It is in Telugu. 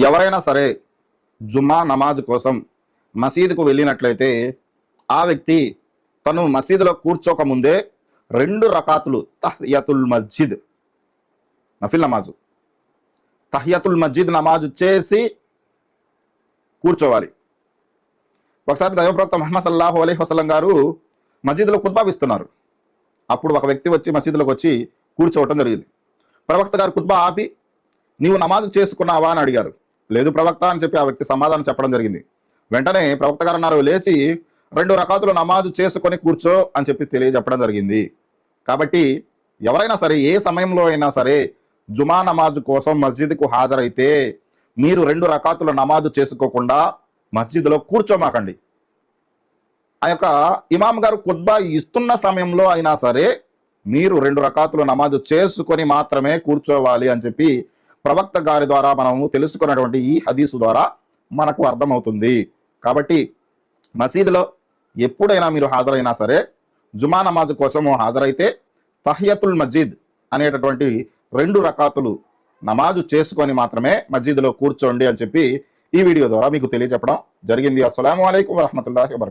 ఎవరైనా సరే జుమ్మా నమాజ్ కోసం మసీదుకు వెళ్ళినట్లయితే ఆ వ్యక్తి తను మసీదులో కూర్చోకముందే 2 రకాతులు తహియతుల్ మస్జిద్ నఫిల్ నమాజు తహియతుల్ మస్జిద్ నమాజు చేసి కూర్చోవాలి. ఒకసారి దైవప్రవక్త ముహమ్మద్ సల్లల్లాహు అలైహి వసల్లం గారు మసీదులో ఖుత్బా ఇస్తున్నారు. అప్పుడు ఒక వ్యక్తి వచ్చి మసీదులోకి వచ్చి కూర్చోవటం జరిగింది. ప్రవక్త గారు ఖుత్బా ఆపి, నీవు నమాజు చేసుకున్నావా అని అడిగారు. లేదు ప్రవక్త అని చెప్పి ఆ వ్యక్తి సమాధానం చెప్పడం జరిగింది. వెంటనే ప్రవక్త గారు అన్నారు, లేచి 2 రకాతులు నమాజు చేసుకొని కూర్చో అని చెప్పి తెలియజెప్పడం జరిగింది. కాబట్టి ఎవరైనా సరే ఏ సమయంలో అయినా సరే జుమా నమాజు కోసం మస్జిద్కు హాజరైతే మీరు 2 రకాతుల నమాజు చేసుకోకుండా మస్జిద్లో కూర్చోమాకండి. ఆ యొక్క ఇమాం గారు ఖుత్బా ఇస్తున్న సమయంలో అయినా సరే మీరు 2 రకాతుల నమాజు చేసుకొని మాత్రమే కూర్చోవాలి అని చెప్పి ప్రవక్త గారి ద్వారా మనము తెలుసుకున్నటువంటి ఈ హదీసు ద్వారా మనకు అర్థమవుతుంది. కాబట్టి మసీదులో ఎప్పుడైనా మీరు హాజరైనా సరే జుమా నమాజు కోసము హాజరైతే తహియతుల్ మస్జిద్ అనేటటువంటి 2 రకాతులు నమాజు చేసుకొని మాత్రమే మస్జిద్లో కూర్చోండి అని చెప్పి ఈ వీడియో ద్వారా మీకు తెలియజెప్పడం జరిగింది. అస్సలాము అలైకుం వరహ్మతుల్లాహి వబరకాతుహు.